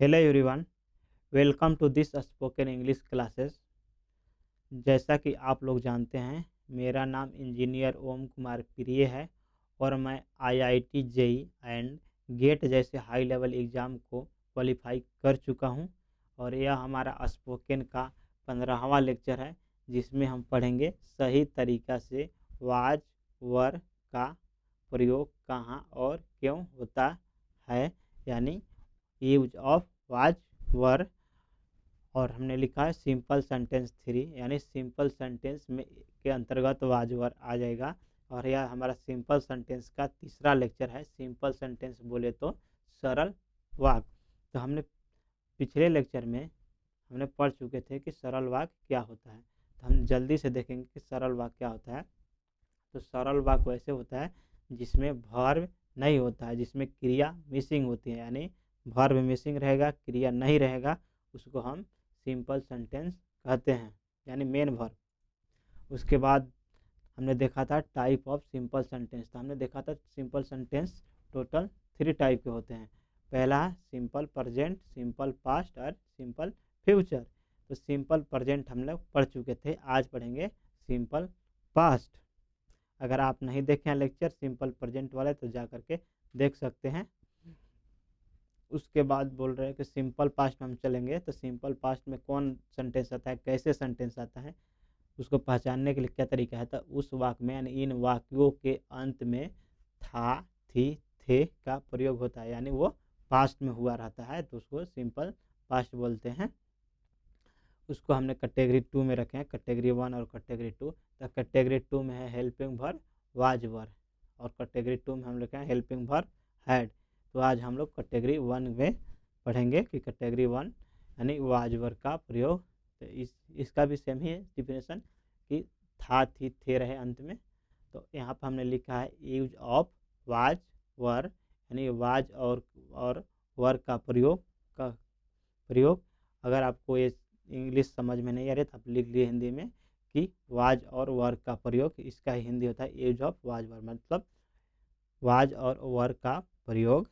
Hello everyone, welcome to this spoken English classes. जैसा कि आप लोग जानते हैं, मेरा नाम इंजीनियर ओम कुमार प्रिय है और मैं आईआईटी जेई एंड गेट जैसे हाई लेवल एग्ज़ाम को क्वालिफाई कर चुका हूं। और यह हमारा स्पोकन का 15वां लेक्चर है, जिसमें हम पढ़ेंगे सही तरीक़ा से वाज वर का प्रयोग कहाँ और क्यों होता है, यानी यूज ऑफ वाज वर। और हमने लिखा है सिंपल सेंटेंस 3, यानी सिंपल सेंटेंस में के अंतर्गत वाज वर आ जाएगा। और यह हमारा सिंपल सेंटेंस का तीसरा लेक्चर है। सिंपल सेंटेंस बोले तो सरल वाक्य। तो हमने पिछले लेक्चर में हमने पढ़ चुके थे कि सरल वाक्य क्या होता है। तो हम जल्दी से देखेंगे कि सरल वाक्य क्या होता है। तो सरल वाक्य वैसे होता है जिसमें वर्ब नहीं होता है, जिसमें क्रिया मिसिंग होती है, यानी वर्ब मिसिंग रहेगा, क्रिया नहीं रहेगा, उसको हम सिंपल सेंटेंस कहते हैं, यानी मेन वर्ब। उसके बाद हमने देखा था टाइप ऑफ सिंपल सेंटेंस। तो हमने देखा था सिंपल सेंटेंस टोटल 3 टाइप के होते हैं। पहला है सिंपल प्रेजेंट, सिंपल पास्ट और सिंपल फ्यूचर। तो सिंपल प्रेजेंट हम लोग पढ़ चुके थे, आज पढ़ेंगे सिंपल पास्ट। अगर आप नहीं देखे हैं लेक्चर सिंपल प्रेजेंट वाले तो जा करके देख सकते हैं। उसके बाद बोल रहे हैं कि सिंपल पास्ट में हम चलेंगे। तो सिंपल पास्ट में कौन सेंटेंस आता है, कैसे सेंटेंस आता है, उसको पहचानने के लिए क्या तरीका है। तो उस वाक्य में यानी इन वाक्यों के अंत में था, थी, थे का प्रयोग होता है, यानी वो पास्ट में हुआ रहता है, तो उसको सिंपल पास्ट बोलते हैं। उसको हमने कैटेगरी 2 में रखे हैं, कैटेगरी 1 और कैटेगरी 2। तो कैटेगरी 2 में है हेल्पिंग वर्ब वाज वर, और कैटेगरी 2 में हम लिखे हैं हेल्पिंग वर्ब हैड। तो आज हम लोग कैटेगरी 1 में पढ़ेंगे कि कैटेगरी 1 यानी वाज वर का प्रयोग। तो इसका भी सेम ही है डिफिनेशन कि था, थी, थे रहे अंत में। तो यहाँ पर हमने लिखा है यूज ऑफ वाज वर, यानी वाज और वर का प्रयोग। अगर आपको ये इंग्लिश समझ में नहीं आ रही तो आप लिख लिए हिंदी में कि वाज और वर का प्रयोग। इसका ही हिंदी होता है यूज ऑफ वाज वर, मतलब वाज और वर का प्रयोग।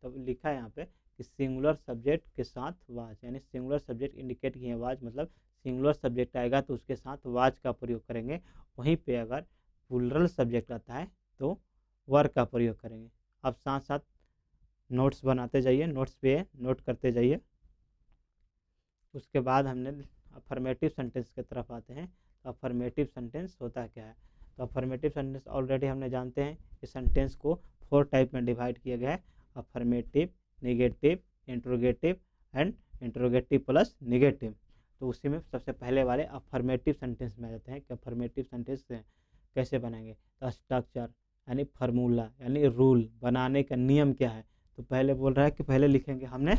तब लिखा है यहाँ पे कि सिंगुलर सब्जेक्ट के साथ वाज, यानी सिंगुलर सब्जेक्ट इंडिकेट किए वाज, मतलब सिंगुलर सब्जेक्ट आएगा तो उसके साथ वाज का प्रयोग करेंगे। वहीं पे अगर प्लूरल सब्जेक्ट आता है तो वर का प्रयोग करेंगे। अब साथ साथ नोट्स बनाते जाइए, नोट्स पे नोट करते जाइए। उसके बाद हमने अफर्मेटिव सेंटेंस की तरफ आते हैं। तो अफर्मेटिव सेंटेंस होता क्या है। तो अफर्मेटिव सेंटेंस ऑलरेडी हमने जानते हैं कि सेंटेंस को 4 टाइप में डिवाइड किया गया है, affirmative, negative, interrogative and interrogative plus negative. तो उसी में सबसे पहले वाले अफर्मेटिव सेंटेंस में आ जाते हैं कि अफर्मेटिव सेंटेंस कैसे बनाएंगे। तो स्ट्रक्चर यानी फार्मूला, यानी रूल, बनाने का नियम क्या है। तो पहले बोल रहा है कि पहले लिखेंगे हमने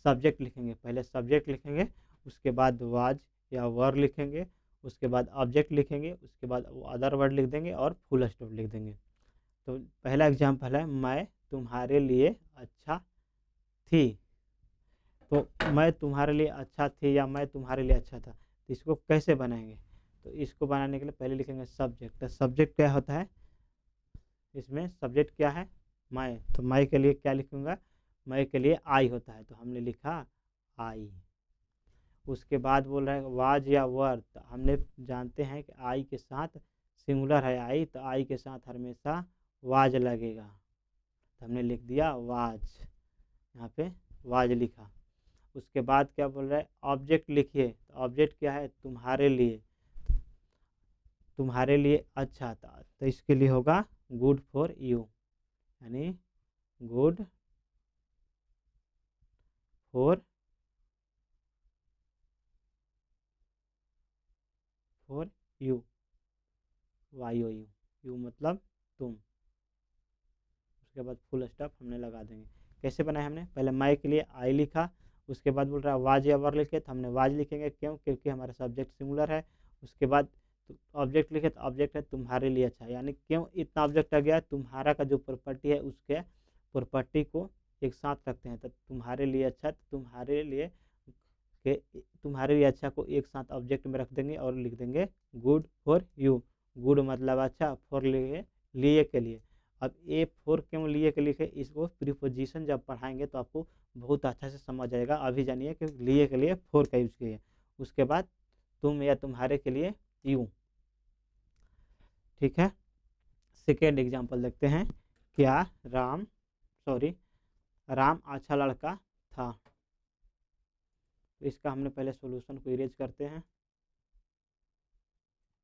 सब्जेक्ट लिखेंगे, पहले सब्जेक्ट लिखेंगे, उसके बाद वाज या वर लिखेंगे, उसके बाद ऑब्जेक्ट लिखेंगे, उसके बाद अदर वर्ड लिख देंगे और फुल स्टॉप लिख देंगे। तो पहला एग्जाम्पल है मैं तुम्हारे लिए अच्छा थी। तो मैं तुम्हारे लिए अच्छा थी या मैं तुम्हारे लिए अच्छा था, तो इसको कैसे बनाएंगे। तो इसको बनाने के लिए पहले लिखेंगे सब्जेक्ट। तो सब्जेक्ट क्या होता है, इसमें सब्जेक्ट क्या है, मैं। तो मैं के लिए क्या लिखूंगा, मैं के लिए आई होता है, तो हमने लिखा आई। उसके बाद बोल रहा है वाज या वर। तो हमने जानते हैं कि आई के साथ सिंगुलर है आई, तो आई के साथ हमेशा वाज लगेगा, तो हमने लिख दिया वाज, यहाँ पे वाज लिखा। उसके बाद क्या बोल रहा है ऑब्जेक्ट लिखिए। तो ऑब्जेक्ट क्या है, तुम्हारे लिए, तुम्हारे लिए अच्छा था, तो इसके लिए होगा गुड फॉर यू, यानी good for you, Y O U, you मतलब तुम। उसके बाद फुल स्टॉप हमने लगा देंगे। कैसे बनाया हमने, पहले मैं के लिए आई लिखा, उसके बाद बोल रहा है वाज या वर लिखे, तो हमने वाज लिखेंगे, क्यों, क्योंकि हमारा सब्जेक्ट सिंगुलर है। उसके बाद ऑब्जेक्ट लिखे, तो ऑब्जेक्ट है तुम्हारे लिए अच्छा, यानी क्यों इतना ऑब्जेक्ट आ गया, तुम्हारा का जो प्रॉपर्टी है उसके प्रॉपर्टी को एक साथ रखते हैं। तो तुम्हारे लिए अच्छा, तो तुम्हारे लिए के तुम्हारे लिए अच्छा को एक साथ ऑब्जेक्ट में रख देंगे और लिख देंगे गुड फॉर यू। गुड मतलब अच्छा, फॉर लिए के लिए, अब A4 क्यों लिए के लिखे, इसको प्रीपोजिशन जब पढ़ाएंगे तो आपको बहुत अच्छा से समझ आएगा। अभी जानिए कि लिए के लिए फोर का यूज किए। उसके बाद तुम या तुम्हारे के लिए यू। ठीक है, सेकेंड एग्जाम्पल देखते हैं। क्या राम राम अच्छा लड़का था। तो इसका हमने पहले सॉल्यूशन को इरेज करते हैं।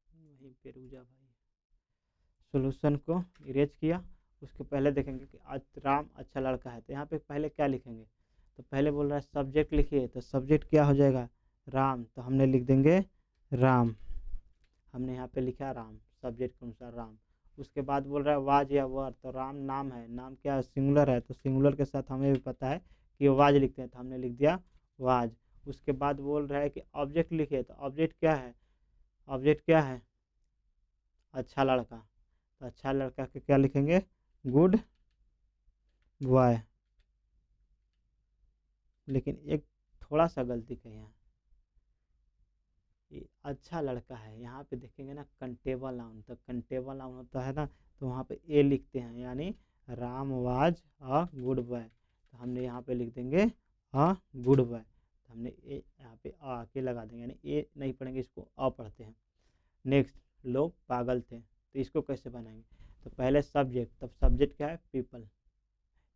वहीं पे रुक जा भाई। सॉल्यूशन को इरेज किया, उसके पहले देखेंगे कि राम अच्छा लड़का है। तो यहाँ पे पहले क्या लिखेंगे, तो पहले बोल रहा है सब्जेक्ट लिखिए। तो सब्जेक्ट क्या हो जाएगा, राम। तो हमने लिख देंगे राम। हमने यहाँ पे लिखा राम, सब्जेक्ट के अनुसार राम। उसके बाद बोल रहा है वाज या वर। तो राम नाम है, नाम क्या है, सिंगुलर है। तो सिंगुलर के साथ हमें भी पता है कि वाज लिखते हैं, तो हमने लिख दिया वाज। उसके बाद बोल रहा है कि ऑब्जेक्ट लिखिए। तो ऑब्जेक्ट क्या है, ऑब्जेक्ट क्या है, अच्छा लड़का। तो अच्छा लड़का के क्या लिखेंगे, गुड बॉय। लेकिन एक थोड़ा सा गलती कही है, ये अच्छा लड़का है, यहाँ पे देखेंगे ना कंटेबल नाउन। तो कंटेबल नाउन होता है ना, तो वहाँ पे ए लिखते हैं, यानी Ram was a good boy. तो हमने यहाँ पे लिख देंगे अ गुड बॉय। तो हमने ए यहाँ पे आ के लगा देंगे, यानी ए नहीं पढ़ेंगे, इसको अ पढ़ते हैं। नेक्स्ट, लोग पागल थे। तो इसको कैसे बनाएंगे, तो पहले सब्जेक्ट, तब सब्जेक्ट क्या है, पीपल।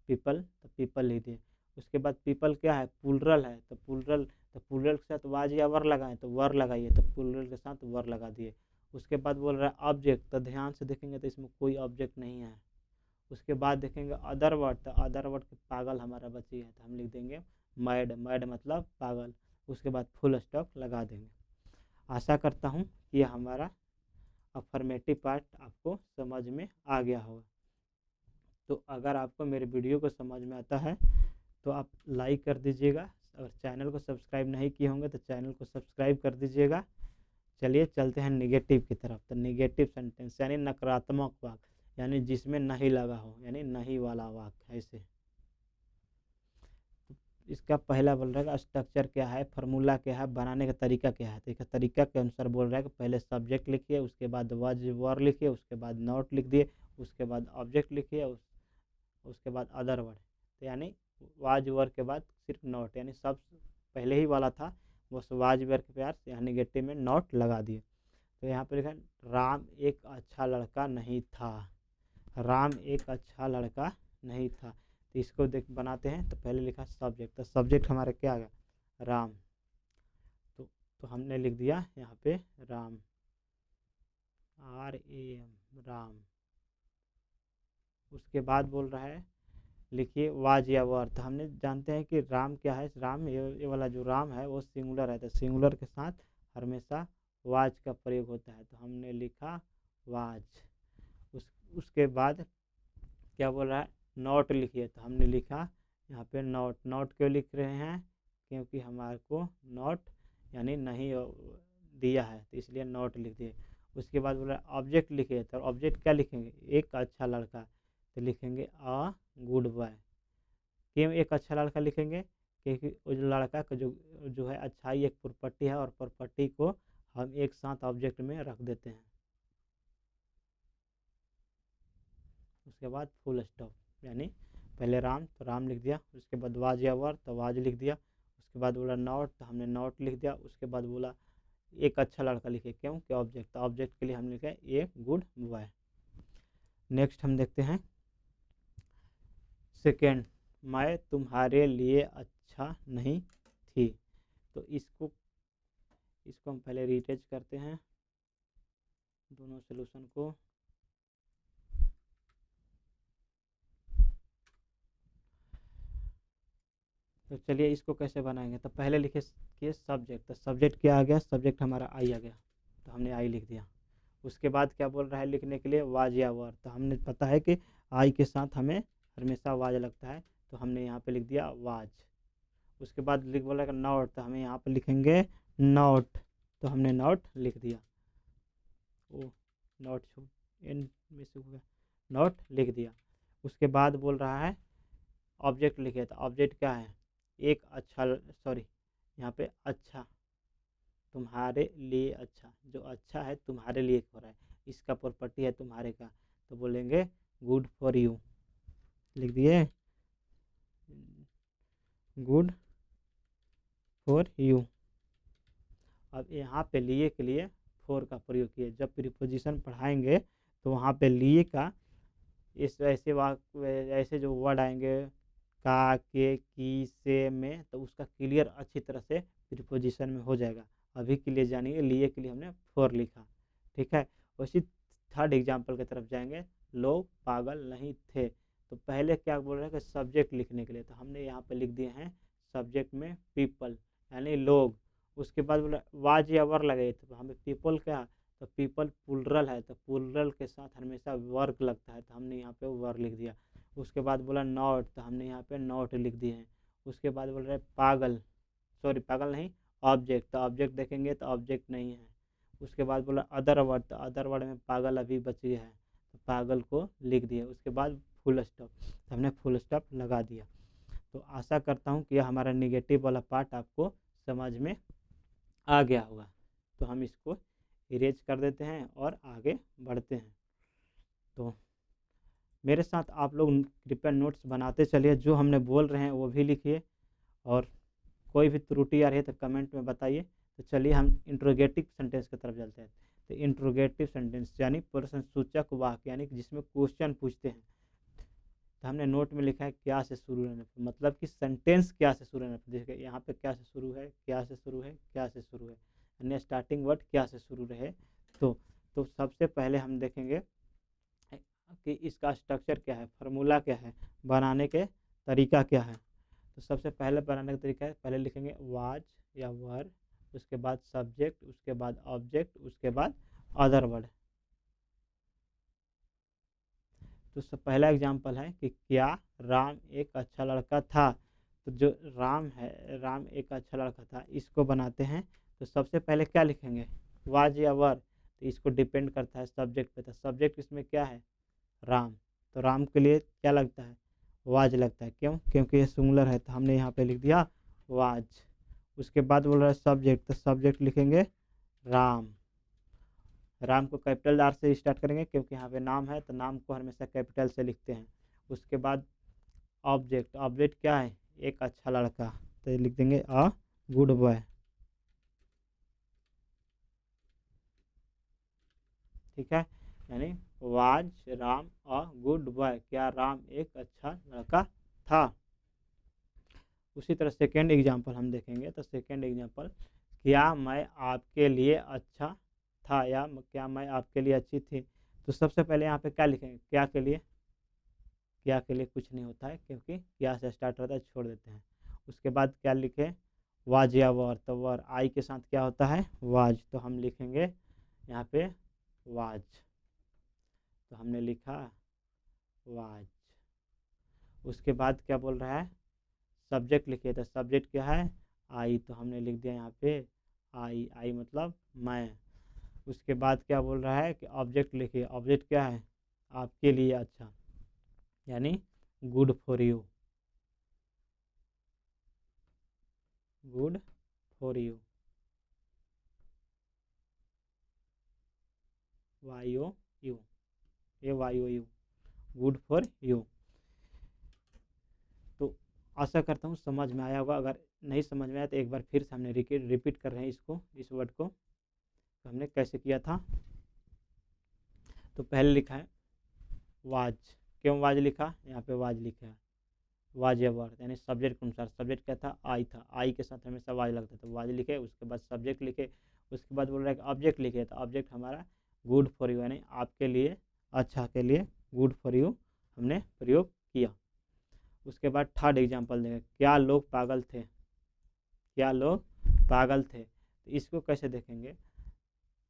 पीपल, तो पीपल लिख दिए। उसके बाद पीपल क्या है, प्लूरल है। तो प्लूरल, तो प्लूरल के साथ वाज या वर लगाएं, तो वर लगाइए। तो प्लूरल के साथ वर लगा दिए। उसके बाद बोल रहा है ऑब्जेक्ट। तो ध्यान से देखेंगे तो इसमें कोई ऑब्जेक्ट नहीं है। उसके बाद देखेंगे अदर वर्ड। तो अदर वर्ड के पागल हमारा बची है, तो हम लिख देंगे मैड। मैड मतलब पागल। उसके बाद फुल स्टॉप लगा देंगे। आशा करता हूँ कि हमारा अफर्मेटिव पार्ट आपको समझ में आ गया होगा। तो अगर आपको मेरे वीडियो को समझ में आता है तो आप लाइक कर दीजिएगा। अगर चैनल को सब्सक्राइब नहीं किए होंगे तो चैनल को सब्सक्राइब कर दीजिएगा। चलिए चलते हैं निगेटिव की तरफ। तो निगेटिव सेंटेंस यानी नकारात्मक वाक्य, यानी जिसमें नहीं लगा हो, यानी नहीं वाला वाक्य। ऐसे इसका पहला बोल रहा है स्ट्रक्चर क्या है, फार्मूला क्या है, बनाने का तरीका क्या है। तो इसका तरीका के अनुसार बोल रहा है कि पहले सब्जेक्ट लिखिए, उसके बाद वाज वर लिखिए, उसके बाद नॉट लिख दिए, उसके बाद ऑब्जेक्ट लिखिए, उसके बाद अदर वर्ड। तो यानी वाज वर के बाद सिर्फ नॉट, यानी सब पहले ही वाला था, बस वाज वर के प्यार से यहाँ निगेटिव में नॉट लगा दिए। तो यहाँ पर लिखा राम एक अच्छा लड़का नहीं था। राम एक अच्छा लड़का नहीं था। तो इसको देख बनाते हैं। तो पहले लिखा सब्जेक्ट। तो सब्जेक्ट हमारा क्या आ गया, राम। तो हमने लिख दिया यहाँ पे राम, RAM, राम। उसके बाद बोल रहा है लिखिए वाज या वर। तो हमने जानते हैं कि राम क्या है, राम ये वाला जो राम है वो सिंगुलर है। तो सिंगुलर के साथ हमेशा वाज का प्रयोग होता है। तो हमने लिखा वाज। उसके बाद क्या बोल रहा है, नॉट लिखिए। तो हमने लिखा यहाँ पे नॉट। नॉट क्यों लिख रहे हैं, क्योंकि हमारे को नॉट यानी नहीं दिया है, तो इसलिए नॉट लिख दिए। उसके बाद बोल रहा है ऑब्जेक्ट लिखिए। तो ऑब्जेक्ट क्या लिखेंगे, एक अच्छा लड़का। तो लिखेंगे अ गुड बॉय। क्यों एक अच्छा लड़का लिखेंगे, क्योंकि उस लड़का का जो है अच्छाई एक प्रॉपर्टी है, और प्रॉपर्टी को हम एक साथ ऑब्जेक्ट में रख देते हैं। उसके बाद फुल स्टॉप, यानी पहले राम, तो राम लिख दिया। उसके बाद वाज या वर, तो वाज लिख दिया। उसके बाद बोला नॉट, तो हमने नॉट लिख दिया। उसके बाद बोला एक अच्छा लड़का लिखे, क्यों कि ऑब्जेक्ट। तो ऑब्जेक्ट के लिए हम लिखे ए गुड बॉय। नेक्स्ट हम देखते हैं सेकेंड, मैं तुम्हारे लिए अच्छा नहीं थी। तो इसको हम पहले रिटेच करते हैं दोनों सोल्यूशन को। तो चलिए इसको कैसे बनाएंगे। तो पहले लिखे कि सब्जेक्ट। तो सब्जेक्ट क्या आ गया, सब्जेक्ट हमारा आई आ गया। तो हमने आई लिख दिया। उसके बाद क्या बोल रहा है लिखने के लिए, वाज या वर। तो हमने पता है कि आई के साथ हमें हमेशा वाज लगता है, तो हमने यहाँ पे लिख दिया वाज। उसके बाद लिख बोला नॉट। तो हमें यहाँ पे लिखेंगे नॉट। तो हमने नॉट लिख दिया। ओ नॉट एन में से हो गया, नॉट लिख दिया। उसके बाद बोल रहा है ऑब्जेक्ट लिखे। तो ऑब्जेक्ट क्या है, एक अच्छा, सॉरी यहाँ पे अच्छा, तुम्हारे लिए अच्छा। जो अच्छा है तुम्हारे लिए हो रहा है, इसका प्रॉपर्टी है तुम्हारे का। तो बोलेंगे गुड फॉर यू लिख दिए, गुड फॉर यू। अब यहाँ पे लिए के लिए फॉर का प्रयोग किए। जब प्रीपोजिशन पढ़ाएंगे तो वहाँ पे लिए का इस ऐसे ऐसे जो वर्ड आएंगे का, के, की, से, में, तो उसका क्लियर अच्छी तरह से प्रीपोजिशन में हो जाएगा। अभी के लिए जानिए, लिए के लिए हमने फॉर लिखा, ठीक है। उसी थर्ड एग्जाम्पल की तरफ जाएंगे। लोग पागल नहीं थे, तो पहले क्या बोल रहे हैं कि सब्जेक्ट लिखने के लिए, तो हमने यहाँ पे लिख दिए हैं सब्जेक्ट में पीपल यानी लोग। उसके बाद बोला वाज या वर लगे, तो हमें पीपल क्या, तो पीपल प्लुरल है, तो प्लुरल के साथ हमेशा वर्क लगता है, तो हमने यहाँ पे वर लिख दिया। उसके बाद बोला नॉट, तो हमने यहाँ पे नॉट लिख दिए हैं। उसके बाद बोल रहे पागल, सॉरी पागल नहीं, ऑब्जेक्ट, तो ऑब्जेक्ट देखेंगे तो ऑब्जेक्ट नहीं है। उसके बाद बोला अदर वर्ड, तो अदर वर्ड में पागल अभी बच गया है, तो पागल को लिख दिया। उसके बाद फुल स्टॉप, तो हमने फुल स्टॉप लगा दिया। तो आशा करता हूँ कि हमारा निगेटिव वाला पार्ट आपको समझ में आ गया होगा। तो हम इसको इरेज कर देते हैं और आगे बढ़ते हैं। तो मेरे साथ आप लोग कृपया नोट्स बनाते चलिए, जो हमने बोल रहे हैं वो भी लिखिए, और कोई भी त्रुटि आ रही है तो कमेंट में बताइए। तो चलिए हम इंट्रोगेटिव सेंटेंस की तरफ चलते हैं। तो इंट्रोगेटिव सेंटेंस यानी प्रश्नसूचक वाक्य, यानी जिसमें क्वेश्चन पूछते हैं। तो हमने नोट में लिखा है क्या से शुरू रहने पर, मतलब कि सेंटेंस क्या से शुरू रहने पर। देखिए यहाँ पे क्या से शुरू है, क्या से शुरू है, क्या से शुरू है, यानी स्टार्टिंग वर्ड क्या से शुरू रहे। तो सबसे पहले हम देखेंगे कि इसका स्ट्रक्चर क्या है, फार्मूला क्या है, बनाने के तरीका क्या है। तो सबसे पहले बनाने का तरीका है, पहले लिखेंगे वाज या वर, उसके बाद सब्जेक्ट, उसके बाद ऑब्जेक्ट, उसके बाद अदर वर्ड। तो पहला एग्जांपल है कि क्या राम एक अच्छा लड़का था। तो जो राम है, राम एक अच्छा लड़का था, इसको बनाते हैं। तो सबसे पहले क्या लिखेंगे, वाज या वर, तो इसको डिपेंड करता है सब्जेक्ट पे। तो सब्जेक्ट इसमें क्या है, राम, तो राम के लिए क्या लगता है, वाज लगता है। क्यों, क्योंकि ये सिंगुलर है, तो हमने यहाँ पे लिख दिया वाज। उसके बाद बोल रहा है सब्जेक्ट, तो सब्जेक्ट लिखेंगे राम। राम को कैपिटल आर से स्टार्ट करेंगे क्योंकि यहाँ पे नाम है, तो नाम को हमेशा कैपिटल से लिखते हैं। उसके बाद ऑब्जेक्ट, ऑब्जेक्ट क्या है, एक अच्छा लड़का, तो लिख देंगे अ गुड बॉय, ठीक है। यानी was Ram a good boy, क्या राम एक अच्छा लड़का था। उसी तरह सेकेंड एग्जाम्पल हम देखेंगे। तो सेकेंड एग्जाम्पल, क्या मैं आपके लिए अच्छा था, या क्या मैं आपके लिए अच्छी थी। तो सबसे पहले यहाँ पे क्या लिखेंगे, क्या के लिए, क्या के लिए कुछ नहीं होता है क्योंकि क्या से स्टार्ट होता है, छोड़ देते हैं। उसके बाद क्या लिखे, वाज या वर, तो वर आई के साथ क्या होता है, वाज, तो हम लिखेंगे यहाँ पे वाज। तो हमने लिखा वाज। उसके बाद क्या बोल रहा है, सब्जेक्ट लिखे, तो सब्जेक्ट क्या है, आई, तो हमने लिख दिया यहाँ पे आई, आई मतलब मैं। उसके बाद क्या बोल रहा है कि ऑब्जेक्ट लिखिए, ऑब्जेक्ट क्या है, आपके लिए अच्छा, यानी good for you, good for you, Y O U, A Y O U, good for you. तो आशा करता हूँ समझ में आया होगा। अगर नहीं समझ में आया तो एक बार फिर से हमने रिपीट कर रहे हैं इसको, इस वर्ड को। तो हमने कैसे किया था, तो पहले लिखा है वाज। क्यों वाज लिखा, यहाँ पे वाज लिखा है, वाज या वर्ड, यानी सब्जेक्ट के अनुसार। सब्जेक्ट क्या था, आई था, आई के साथ हमेशा वाज लगता था, तो वाज लिखे। उसके बाद सब्जेक्ट लिखे। उसके बाद बोल रहा है कि ऑब्जेक्ट लिखे, तो ऑब्जेक्ट हमारा गुड फॉर यू, यानी आपके लिए, अच्छा के लिए, गुड फॉर यू हमने प्रयोग किया। उसके बाद थर्ड एग्जाम्पल देंगे, क्या लोग पागल थे, क्या लोग पागल थे। तो इसको कैसे देखेंगे,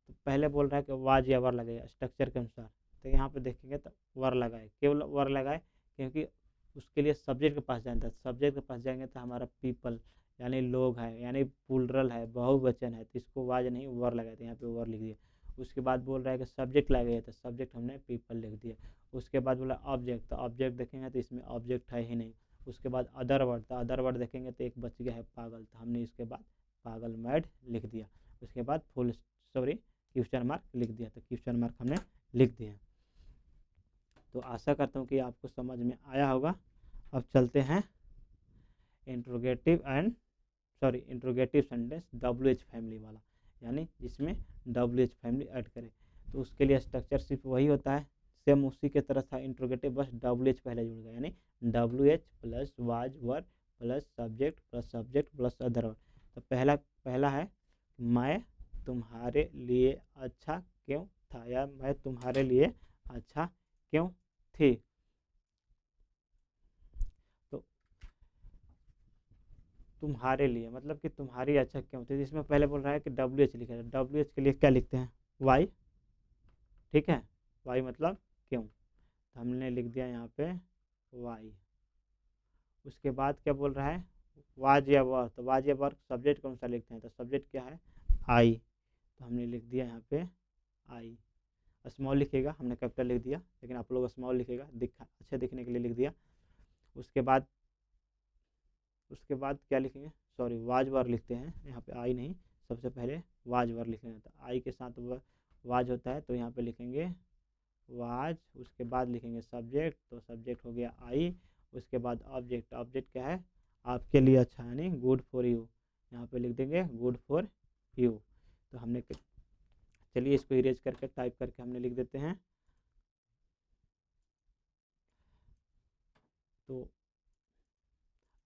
तो पहले बोल रहा है कि वाज या वर लगेगा स्ट्रक्चर के अनुसार। तो यहाँ पे देखेंगे तो वर लगाए, केवल वर लगाए क्योंकि उसके लिए सब्जेक्ट के पास जाना था। सब्जेक्ट के पास जाएंगे तो हमारा पीपल यानी लोग है, यानी प्लुरल है, बहुवचन है, तो इसको वाज नहीं वर लगाए, तो यहाँ पे वर लिख दिया। उसके बाद बोल रहा है कि सब्जेक्ट लगे, तो सब्जेक्ट हमने पीपल लिख दिया। उसके बाद बोला ऑब्जेक्ट, तो ऑब्जेक्ट देखेंगे तो इसमें ऑब्जेक्ट है ही नहीं। उसके बाद अदर वर्ड, तो अदर वर्ड देखेंगे तो एक बच गया है पागल, तो हमने इसके बाद पागल मैड लिख दिया। उसके बाद फुल सॉरी क्वेश्चन मार्क लिख दिया, तो क्वेश्चन मार्क हमने लिख दिया। तो आशा करता हूँ कि आपको समझ में आया होगा। अब चलते हैं इंट्रोगेटिव सेंटेंस WH फैमिली वाला, यानी जिसमें WH फैमिली ऐड करें। तो उसके लिए स्ट्रक्चर सिर्फ वही होता है, सेम उसी के तरह था इंट्रोगेटिव, बस WH पहले जुड़ गया, यानी WH plus was were plus subject plus other word. तो पहला है मैं तुम्हारे लिए अच्छा क्यों था, या मैं तुम्हारे लिए अच्छा क्यों थी। तो तुम्हारे लिए मतलब कि तुम्हारी अच्छा क्यों थी, इसमें पहले बोल रहा है कि WH लिखा है। WH के लिए क्या लिखते हैं, वाई, ठीक है, वाई मतलब क्यों, तो हमने लिख दिया यहाँ पे वाई। उसके बाद क्या बोल रहा है, वाज या वर, तो वाज या वर सब्जेक्ट कौन सा लिखते हैं, तो सब्जेक्ट क्या है, आई, तो हमने लिख दिया यहाँ पे आई। स्मॉल लिखेगा, हमने कैपिटल लिख दिया, लेकिन आप लोग स्मॉल लिखेगा, अच्छा दिखने के लिए लिख दिया। उसके बाद क्या लिखेंगे, सॉरी वाज वर लिखते हैं, यहाँ पे आई नहीं, सबसे पहले वाज वर लिखेंगे। तो आई के साथ वाज होता है, तो यहाँ पे लिखेंगे वाज। उसके बाद लिखेंगे सब्जेक्ट, तो सब्जेक्ट हो गया आई। उसके बाद ऑब्जेक्ट क्या है, आपके लिए अच्छा, यानी गुड फॉर यू, यहाँ पे लिख देंगे गुड फॉर यू। तो हमने, चलिए इसको इरेज करके टाइप करके हमने लिख देते हैं। तो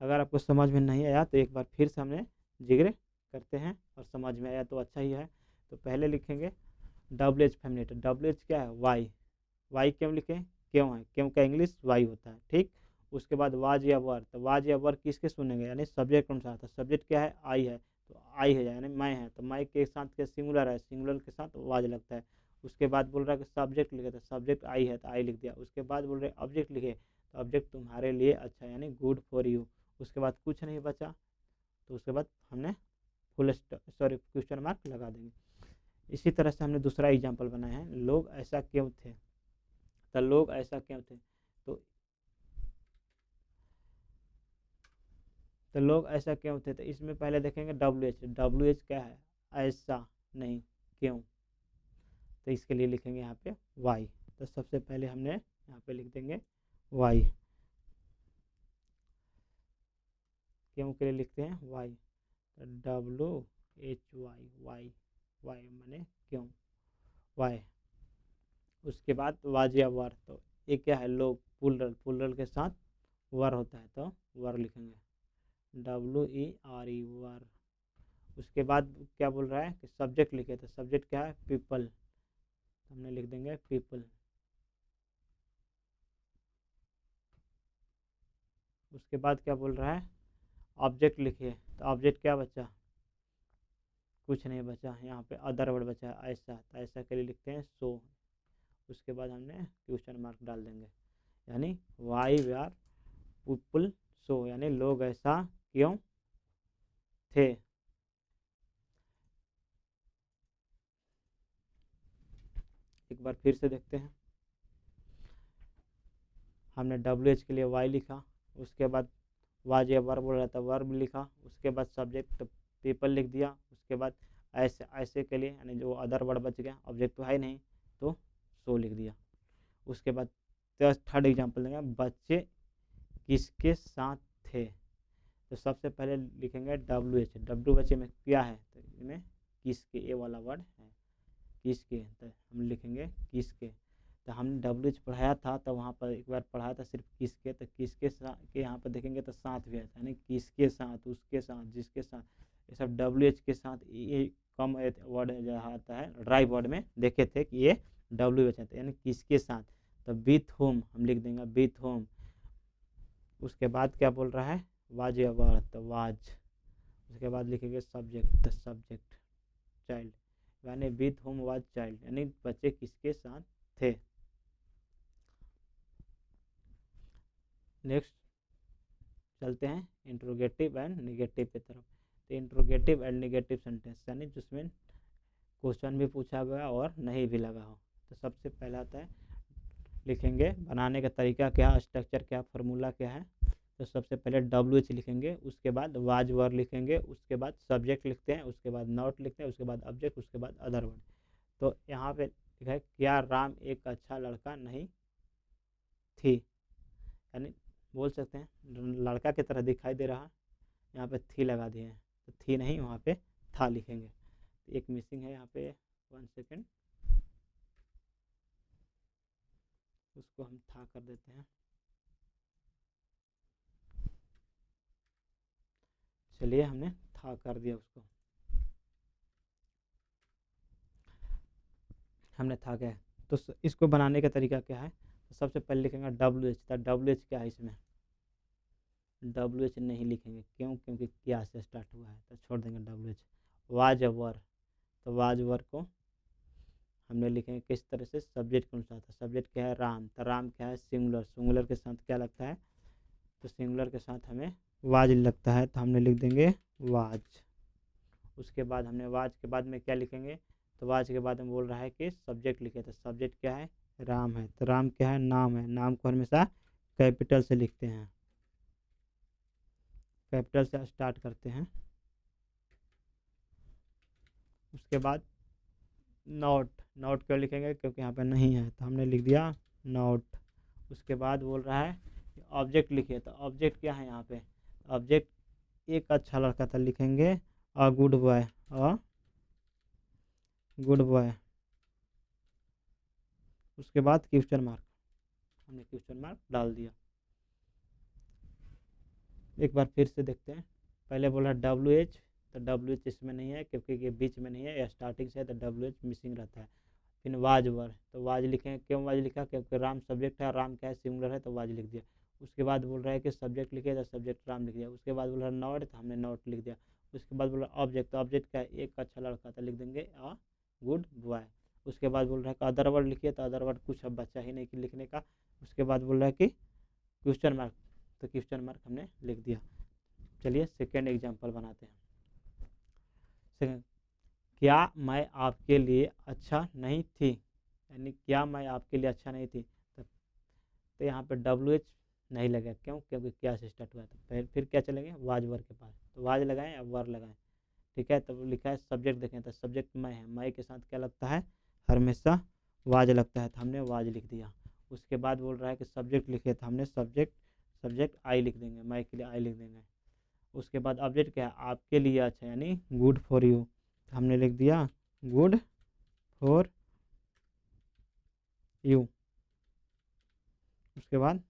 अगर आपको समझ में नहीं आया तो एक बार फिर से हमने जिक्र करते हैं, और समझ में आया तो अच्छा ही है। तो पहले लिखेंगे WH फैमिली, तो WH क्या है, वाई क्यों लिखें, क्यों है, क्यों का इंग्लिश वाई होता है, ठीक। उसके बाद वाज या वर, तो वाज या वर किसके सुनेंगे, यानी सब्जेक्ट कौन सा था, सब्जेक्ट क्या है, आई है, तो आई है यानी मैं है, तो मैं के साथ क्या सिंगुलर है, सिंगुलर के साथ वाज लगता है। उसके बाद बोल रहा है कि सब्जेक्ट लिखे, तो सब्जेक्ट आई है तो आई लिख दिया। उसके बाद बोल रहे ऑब्जेक्ट लिखे, तो ऑब्जेक्ट तुम्हारे लिए अच्छा, यानी गुड फॉर यू। उसके बाद कुछ नहीं बचा, तो उसके बाद हमने क्वेश्चन मार्क लगा देंगे। इसी तरह से हमने दूसरा एग्जाम्पल बनाया है, लोग ऐसा क्यों थे, तो लोग ऐसा क्यों थे, तो लोग ऐसा क्यों थे, तो इसमें पहले देखेंगे WH क्या है, ऐसा नहीं, क्यों, तो इसके लिए लिखेंगे यहाँ पे वाई। तो सबसे पहले हमने यहाँ पे लिख देंगे वाई, क्यों के लिए लिखते हैं वाई, तो WHY, वाई, वाई मैंने क्यों, वाई। उसके बाद वाज या वर, तो ये क्या है, लोग पुलरल के साथ वर होता है, तो वर लिखेंगे WERE, वर। उसके बाद क्या बोल रहा है कि सब्जेक्ट लिखे, तो सब्जेक्ट क्या है, पीपल, तो हमने लिख देंगे पीपल। उसके बाद क्या बोल रहा है, ऑब्जेक्ट लिखिए, तो ऑब्जेक्ट क्या बचा, कुछ नहीं बचा, यहाँ पे अदर वर्ड बचा है ऐसा, तो ऐसा के लिए लिखते हैं सो। उसके बाद हमने क्वेश्चन मार्क डाल देंगे, यानी वाई वेयर पीपल सो, यानी लोग ऐसा क्यों थे। एक बार फिर से देखते हैं, हमने WH के लिए वाई लिखा, उसके बाद वाज या वर्ब बोल रहा था वर्ब लिखा, उसके बाद सब्जेक्ट पीपल लिख दिया। उसके बाद ऐसे के लिए, यानी जो अदर वर्ड बच गया, ऑब्जेक्ट तो है ही नहीं, तो सो लिख दिया। उसके बाद थर्ड एग्जांपल देंगे, बच्चे किसके साथ थे, तो सबसे पहले लिखेंगे डब्ल्यू बच्चे में क्या है, तो इसमें किसके, ये वाला वर्ड है किसके, तो हम लिखेंगे किसके। तो हमने WH पढ़ाया था, तो वहाँ पर एक बार पढ़ाया था सिर्फ किसके, तो किसके साथ के यहाँ पर देखेंगे तो साथ भी आता है, यानी किसके साथ, उसके साथ, जिसके साथ, ये सब WH के साथ ये कम वर्ड जो आता है ड्राई वर्ड में देखे थे कि ये WH आता है, यानी किसके साथ। तो विथ होम हम लिख देंगे विथ होम। उसके बाद क्या बोल रहा है, वाज या वर, तो वाज। उसके बाद लिखेंगे सब्जेक्ट, द सब्जेक्ट चाइल्ड, यानी विथ होम वाज चाइल्ड, यानी बच्चे किसके साथ थे। नेक्स्ट चलते हैं इंट्रोगेटिव एंड निगेटिव की तरफ। तो इंट्रोगेटिव एंड निगेटिव सेंटेंस, यानी जिसमें क्वेश्चन भी पूछा गया और नहीं भी लगा हो। तो सबसे पहला आता है, लिखेंगे बनाने का तरीका क्या, स्ट्रक्चर क्या, फार्मूला क्या है। तो सबसे पहले WH लिखेंगे, उसके बाद वाज वर लिखेंगे, उसके बाद सब्जेक्ट लिखते हैं, उसके बाद नॉट लिखते हैं, उसके बाद ऑब्जेक्ट, उसके बाद अदर वर्ड। तो यहाँ पे लिखा है क्या राम एक अच्छा लड़का नहीं थी, यानी बोल सकते हैं लड़का की तरह दिखाई दे रहा, यहाँ पे थी लगा दिए हैं, तो थी नहीं वहाँ पे था लिखेंगे। एक मिसिंग है यहाँ पे, 1 सेकेंड, उसको हम था कर देते हैं। चलिए हमने था कर दिया उसको, हमने था क्या है। तो इसको बनाने का तरीका क्या है, तो सबसे पहले लिखेंगे WH। तो WH क्या है, इसमें WH नहीं लिखेंगे, क्यों, क्योंकि क्या से स्टार्ट हुआ है, तो छोड़ देंगे WH। वाज वर, तो वाज वर को हमने लिखेंगे किस तरह से, सब्जेक्ट कौन सा था, सब्जेक्ट क्या है, राम, तो राम क्या है, सिंगुलर, सिंगुलर के साथ क्या लगता है, तो सिंगुलर के साथ हमें वाज लगता है, तो हमने लिख देंगे वाज। उसके बाद हमने वाज के बाद में क्या लिखेंगे, तो वाज के बाद में बोल रहा है कि सब्जेक्ट लिखे, तो सब्जेक्ट क्या है, राम है, तो राम क्या है, नाम है, नाम को हमेशा कैपिटल से लिखते हैं, कैपिटल से स्टार्ट करते हैं। उसके बाद नोट, नोट क्यों लिखेंगे, क्योंकि यहाँ पे नहीं है, तो हमने लिख दिया नोट। उसके बाद बोल रहा है ऑब्जेक्ट लिखिए, तो ऑब्जेक्ट क्या है यहाँ पे, ऑब्जेक्ट एक अच्छा लड़का था, लिखेंगे a good boy, a good boy. उसके बाद क्वेश्चन मार्क, हमने क्वेश्चन मार्क डाल दिया। एक बार फिर से देखते हैं, पहले बोला WH, तो WH इसमें नहीं है क्योंकि ये बीच में नहीं है, या स्टार्टिंग से है, तो WH मिसिंग रहता है। फिर वाज वर, तो वाज लिखेंगे, क्यों वाज लिखा, क्योंकि राम सब्जेक्ट है, राम क्या है, सिंगुलर है, तो वाज लिख दिया। उसके बाद बोल रहा है कि सब्जेक्ट लिखे, तो सब्जेक्ट राम लिख दिया। उसके बाद बोल रहा है नॉट, तो हमने नॉट लिख दिया। उसके बाद बोल रहा है ऑब्जेक्ट, तो ऑब्जेक्ट क्या है, एक अच्छा लड़का था, लिख देंगे अ गुड बॉय। उसके बाद बोल रहा है कि अदर वर्ड लिखिए, तो अदर वर्ड कुछ अब बचा ही नहीं कि लिखने का। उसके बाद बोल रहा है कि क्वेश्चन मार्क, तो क्वेश्चन मार्क हमने लिख दिया। चलिए सेकेंड एग्जाम्पल बनाते हैं। सेकेंड, क्या मैं आपके लिए अच्छा नहीं थी, यानी क्या मैं आपके लिए अच्छा नहीं थी, तो यहाँ पे WH नहीं लगा, क्यों, क्योंकि क्या से स्टार्ट हुआ था। फिर क्या चलेंगे, वाज वर के पास, तो वाज लगाएं या वर लगाएं, ठीक है। तो लिखा है सब्जेक्ट, देखें तो सब्जेक्ट मैं है, मैं के साथ क्या लगता है, हमेशा वाज लगता है, तो हमने वाज लिख दिया। उसके बाद बोल रहा है कि सब्जेक्ट लिखे, तो हमने सब्जेक्ट, सब्जेक्ट आई लिख देंगे, मैं के लिए आई लिख देंगे। उसके बाद ऑब्जेक्ट क्या है, आपके लिए अच्छा, यानी गुड फॉर यू, तो हमने लिख दिया गुड फॉर यू। उसके बाद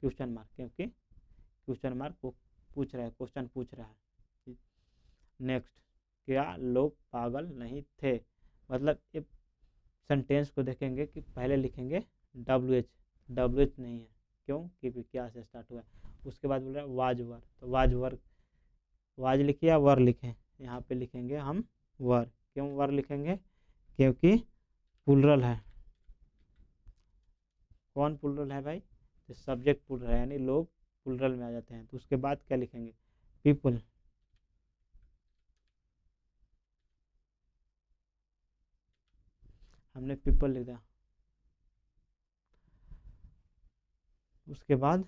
क्वेश्चन मार्क, क्योंकि क्वेश्चन मार्क वो पूछ रहा है, क्वेश्चन पूछ रहा है। नेक्स्ट, क्या लोग पागल नहीं थे, मतलब ये सेंटेंस को देखेंगे कि पहले लिखेंगे WH, WH नहीं है, क्यों, क्योंकि क्या से स्टार्ट हुआ है। उसके बाद बोल रहा है वाज वर, तो वाज वर, वाज लिखिए या वर लिखें, यहाँ पे लिखेंगे हम वर, क्यों वर लिखेंगे, क्योंकि प्लुरल है। कौन प्लुरल है भाई, तो सब्जेक्ट प्लुरल है, यानी लोग प्लुरल में आ जाते हैं। तो उसके बाद क्या लिखेंगे, पीपल, हमने पीपल लिख दिया। उसके बाद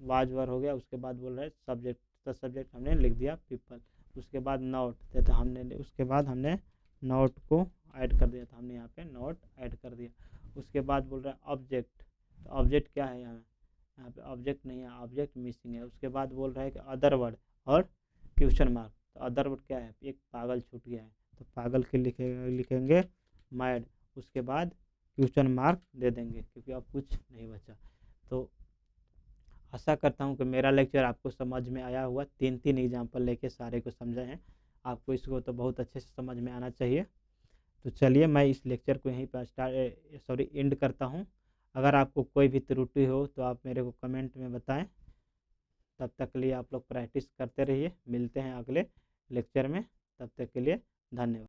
वाज वर हो गया। उसके बाद बोल रहे सब्जेक्ट, तो सब्जेक्ट हमने लिख दिया पीपल। उसके बाद नोट, तो हमने उसके बाद हमने नोट को ऐड कर दिया, तो हमने यहाँ पे नोट ऐड कर दिया। उसके बाद बोल रहा है ऑब्जेक्ट, तो ऑब्जेक्ट क्या है, यहाँ पे ऑब्जेक्ट नहीं है, ऑब्जेक्ट मिसिंग है। उसके बाद बोल रहा है कि अदर वर्ड और क्वेश्चन मार्क, तो अदर वर्ड क्या है, एक पागल छूट गया है, तो पागल के लिखेंगे मैड। उसके बाद क्वेश्चन मार्क दे देंगे, क्योंकि अब कुछ नहीं बचा। तो आशा करता हूँ कि मेरा लेक्चर आपको समझ में आया हुआ, 3 एग्जाम्पल लेके सारे को समझे हैं। आपको इसको तो बहुत अच्छे से समझ में आना चाहिए। तो चलिए मैं इस लेक्चर को यहीं पर एंड करता हूँ। अगर आपको कोई भी त्रुटि हो तो आप मेरे को कमेंट में बताएं। तब तक के लिए आप लोग प्रैक्टिस करते रहिए, मिलते हैं अगले लेक्चर में, तब तक के लिए धन्यवाद।